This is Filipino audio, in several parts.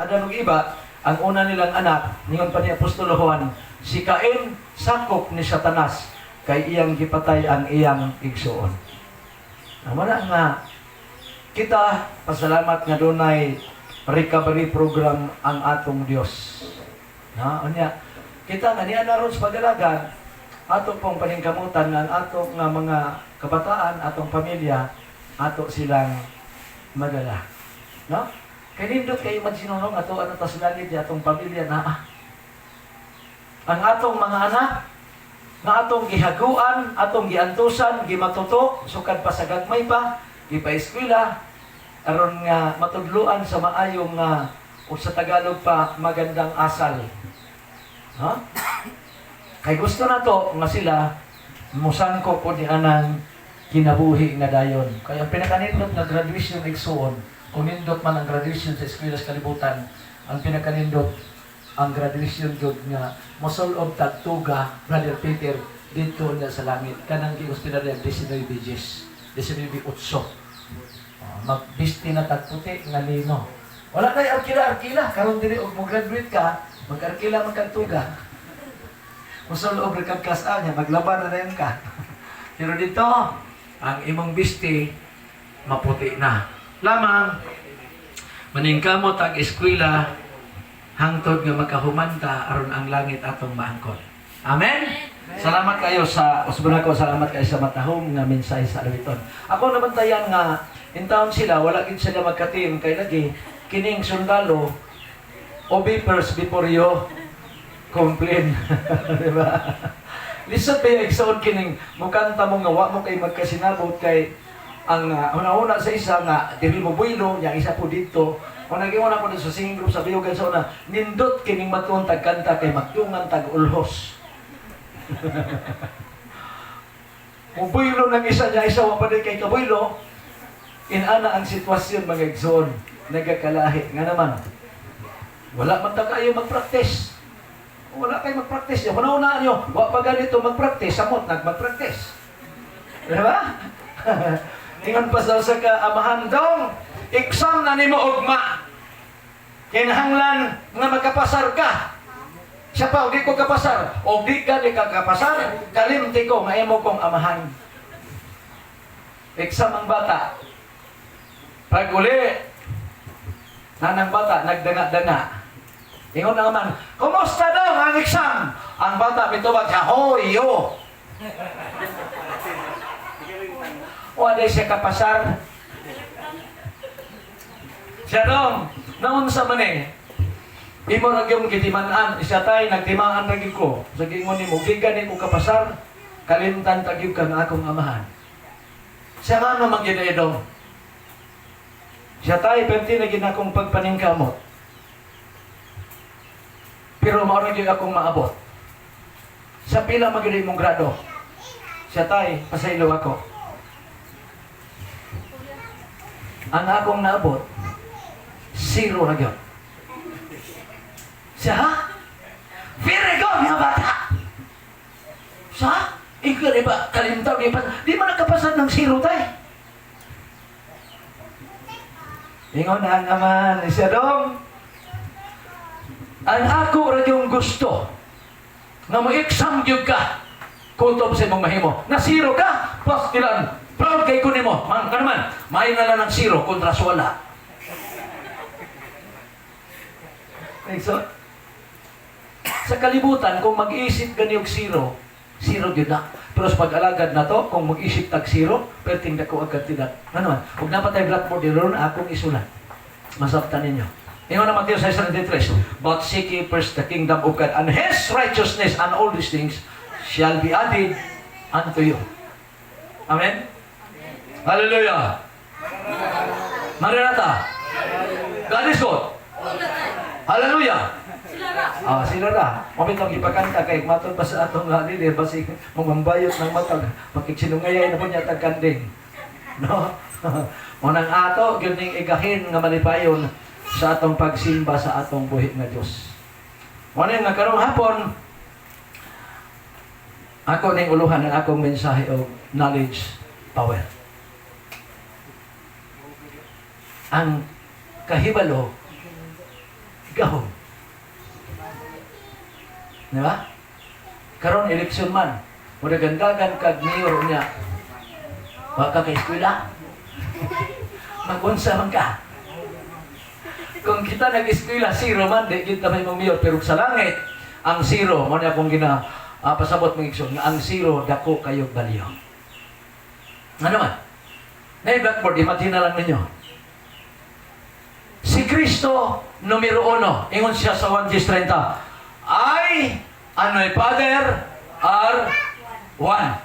ada iba, ang una nilang anak, ningon pa ni Apostolo Juan, si Cain sakop ni Satanas, kay iyang gipatay ang iyang igsuon. Wala nga, kita, pasalamat nga dunay recovery program ang atong Dios. Unya, kita nga niya naroon sa pag-alagad, ato pong paningkamutan ng ato nga mga kabataan, atong pamilya, ato silang madala. No? Kaya nindot kayo magsinunong ato ano tas langit atong pamilya na ang atong mga anak nga atong gihaguan, atong giantusan, gimatuto, sukad pa sa gagmay pa, gipa-eskwela, aron nga matudluan sa maayong o sa Tagalog pa magandang asal. Kay gusto na to nga sila musangko po ni anang kinabuhi nga dayon. Kaya pinakanindot nga graduation igsuon, kung nindot man ang graduation sa eskwela sa kalibutan, ang pinakanindot ang graduation jud nga mosul-ob tagtuga, Brother Peter, dito na sa langit. Kanang gi-hospital ng 19 Biyes, 19 Utso. Magbisti na tagputi nga lino. Wala na arkila-arkila. Karon diri og mo-graduate ka, mag-arkila magkagtuga. Mosul-ob rekagkasa niya, maglaban na rin ka. Pero dito, ang imong bisti, maputi na. Lamang, maningkamot ang eskwela, hangtod nga makahumanta aron ang langit atong maangkon. Amen? Salamat kayo sa, usbuna ko, salamat kayo sa matahong nga mensahe sa alawiton. Ako nabantayan nga, in town sila, wala gid sila magka-team, kay lagi, kining sundalo, obey-first before you complain. Diba? Lisod ba yung igsoon kining, mukanta mo nga, wa mo kay magkasinabot kay, ang una-una sa isa nga, dili mo buwilo, yung isa po dito, kung nag-iwan ako sa singing group sa Biyugan sa una, nindot kining matuon tagkanta kay magtungan tag-ulhos. Kung buwilo ng isa niya, isa pa din kay kabuwilo, inana ang sitwasyon mga igsoon, nagkakalahi. Nga naman, wala man ta kayo mag-practice. Wala kayo mag-practice. Yung una-una nyo, wala pa ganito mag-practice, samot nag-mag-practice. Diba? Ingon pa sa kaamahan dong, exam na nimo ugma. Kinahanglan nga magkapasar ka. Siya pa, di ko kapasar. O di ka di ka kapasar, kalimti ko, maimo kong amahan. Exam ang bata. Pag uli, nanang bata, nagdanga-danga. Ingon na naman, kumusta daw ang exam? Ang bata, mitubag siya, hoy, yo. Wala siya kapasar. Siya dong, naon sa mani, imo na yung kitimanan, isa tayo, nagtimaan na ko. Sa gingon ni mo, gigan ko kapasar, kalimtan tagyog ka ng akong amahan. Siya nga naman ginaidong. Siya tayo, pwede na ginakong pagpaningkamot. Pero maurang yung akong maabot. Sa pila magiging mong grado. Siya tayo, pasaylo ako. Ang akong naabot, 0 na yun. Siya, ha? Very good, mga bata! Siya? Ikaw, di ba, kalimtaw, di ba nakapasad ng 0 tayo? Ingon na naman, siya dong, ang ako rin yung gusto na mag-exam yun ka, kutob sa imong mahimo, na 0 ka, plus ilan, proud kay kunin mo. Man, naman, may na lang ng 0 kontra sa wala. So, sa kalibutan, kung mag-iisip ganiyog 0 yun na. Pero sa pag-alagad na to, kung mag-isip tag 0, perting dako agad tidak. Ano man, huwag na pa tayo blackboard, yun akong isulat. Masabtan ninyo. Ingon na Mateo 6:33, but seek ye first the kingdom of God, and His righteousness, and all these things shall be added unto you. Amen? Hallelujah! Maranatha! God is good! Hallelujah! Sila na. Mamitang ipakanta kay matod pa sa atong halili, basig mamambayot ng matag, makiksinungayay na po niya tagkanding. No? Munang ato, yun yung igahin nga malipayon sa atong pagsimba sa atong buhi nga Diyos. Muna nga karong hapon, ako ning uluhan ng akong mensahe o knowledge power. Ang kahibalo Ikaw. Di ba? Karon eleksyon man. Muna gandagan kag mayor niya. Baka ka eskwela. Mag-unsa man ka. Kung kita nag-eskwela, zero man, di kita may mayor. Pero sa langit, ang zero, muna akong pasabot ng iksyon, na ang zero, dako kayo baliyo. Ano man? Na blackboard, imagine na lang ninyo. Si Kristo, numero 1, ingon siya sa 1 Gs 30, I, ano'y Father, are one.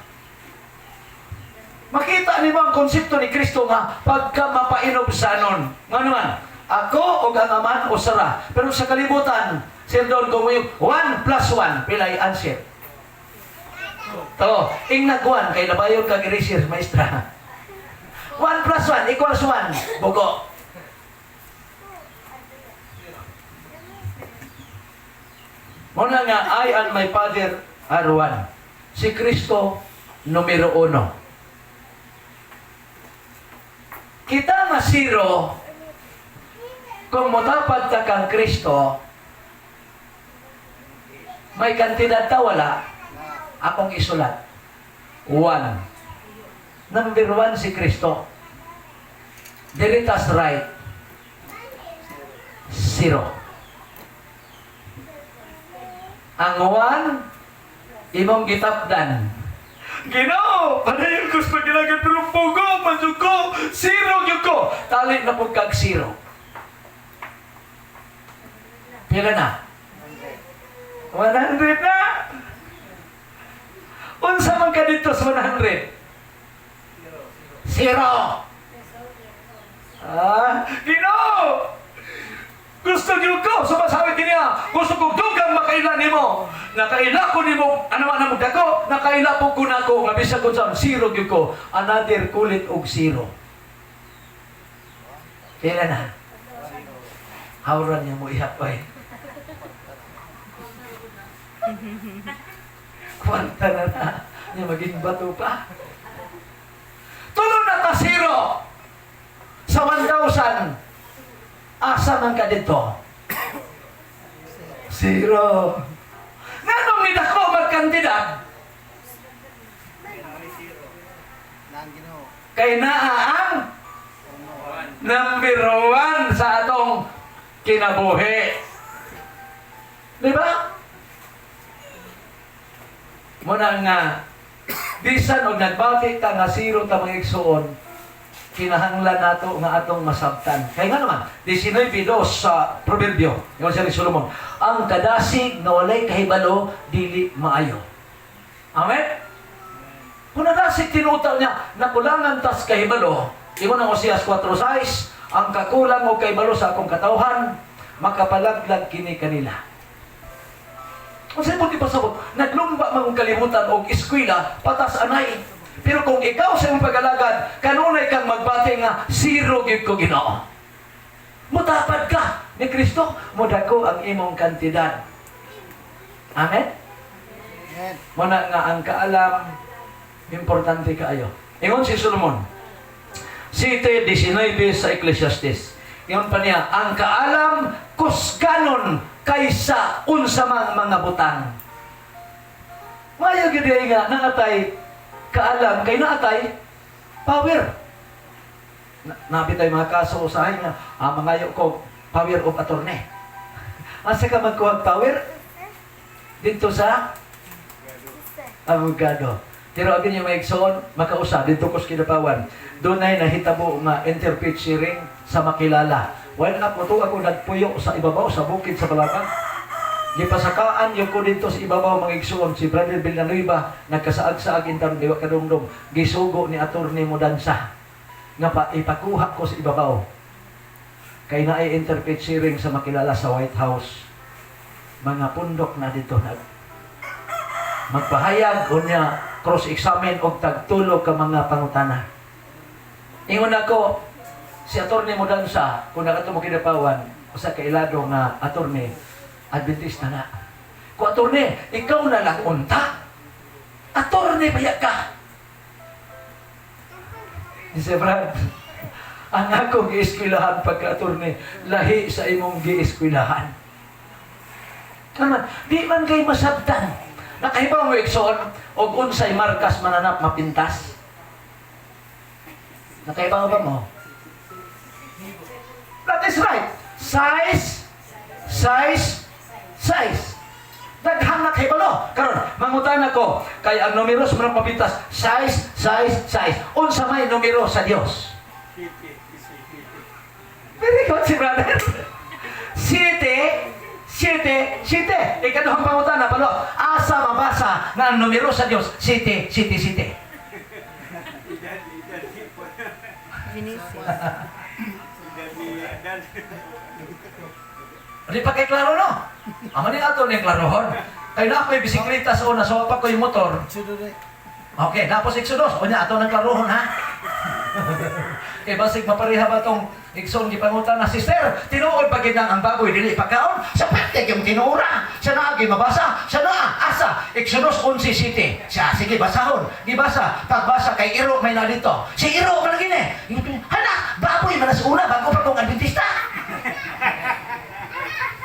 Makita niyo ang konsepto ni Kristo nga pagka mapainom sa anon. Nga naman, ako o ang aman o sara. Pero sa kalibutan, siya doon kung yung 1 plus 1, pilay answer. To, ingnak 1, kay nabayon kag erasure, maestra. 1 plus 1 equals 1, bugo. Muna nga, I and my Father are one. Si Kristo, numero 1. Kita nga zero, kung mutapad ka kang Kristo, may kantidad ta wala, akong isulat. 1. Number 1 si Kristo. Diritas right. 0. Ang 1, imong gitapdan. Ginoo, padayon ko sa pagkilagad pero pugo, mansuko, 0 yun ko. Tali na po kag 0. Pila na? 100 na. Unsa man ka dito sa 100? 0. Ginoo! Gusto niyo ko, sumasabi niya, gusto ko dugang makaila nimo. Nakaila ko nimo, ano man ang dako, nakaila po ko na ko, nga bisag ko sa 0 gyud ko, another kulit og 0. Kailan na? Hawran niya mo ihapay. Kwanta na niya maging bato pa. Tulo na ka 0 sa 1,000. Asa man ka dito? 0. Nanong ni dako magkandidat? Kay naa ang number 1 sa atong kinabuhi. Di ba? Muna nga, bisan og nagbati ka nga 0 ta mga igsuon, kinahanglan nato nga atong masabtan. Kaya nga naman, 19:2 sa Proverbio, yung siya ni Solomon, ang kadasig na walay kahibalo, dili maayo. Amen? Kung nadasig tinutal niya, nakulangan tas kahibalo, ingon ang Oseas 4:6, ang kakulang o kahibalo sa akong katawhan, makapalaglag kini kanila. Kung sa'yo mo di pasabot, naglumba mong kalimutan o eskwela, patas anay. Pero kung ikaw sa iyong pag-alagad, kanunay kang magbati nga, 0 gyud ko Ginoo. Mutapad ka ni Kristo, mudako ang imong kantidad. Amen? Muna nga ang kaalam, importante kaayo. Ingon si Solomon, 7:19 sa Ecclesiastes. Ingon pa niya, ang kaalam kusganon kaysa unsamang mga butang. Mayo gyud nga nangatay kaalam kay naatay power. Nabi tayo mga kaso usahay nga, mangayo ko power of attorney. Asa ka magkuha power? Dito sa abogado. Pero abin yung may igsoon, makausa, dito ko sa kinapawan. Doon ay nahitabo nga interpret sharing sa makilala. While na po ako nagpuyo sa ibabaw, sa bukid sa Balacan. Gipasakaan yung ko dito sa ibabaw mga igsoon, si Brother Villanueva, nagkasaag-saag intang diwa kadungdong, gisugo ni Atty. Modansa, nga pa ipakuha ko sa ibabaw. Kay na ay interpret sharing sa makilala sa White House. Mga pundok na dito na magpahayag o niya cross-examine o tagtulog ka mga pangutana. Ingon ako, si Atty. Modansa, kung nakato mo kinapawan, sa kailado nga attorney, Adventista na. Kung attorney, ikaw na lang unta. Attorney, bayak ka. Si Brad, ang akong gieskwilahan pagka-attorney, lahi sa imong gieskwilahan. Naman, di man kay masabtan. Nakahibaw mo igsoon, og unsay markas mananap mapintas. Nakahibaw ba mo? That is right. Size. Daghang nakahibalo. Karon, mangutan ako, kay ang numero sa mga mapintas, size. Unsa may numero sa Dios? Very good si brother. Siyete. Ikaduhang pangutan na palo. Asa mabasa na ang numero sa Diyos? Siyete. Vinicius. Di pa kay klaro no? Amo ni ato ni klarohon. Kay na ako'y bisikleta sa una, so pa ko yung motor. Okay, tapos Exodus. O niya, ato ng klarohon ha? Kaya basig mapareha ba itong igsoon di pangutan na, sister, tinuod pa ginang ang baboy, dili pagkaon, sa patik yung tinura, siya na agi mabasa, siya na, asa, Exodus 11:7, siya, sige, basahon, di basa, pagbasa kay Iro may na dito, si Iro, malagi hala, baboy, manas una, bago pa kong Adventista,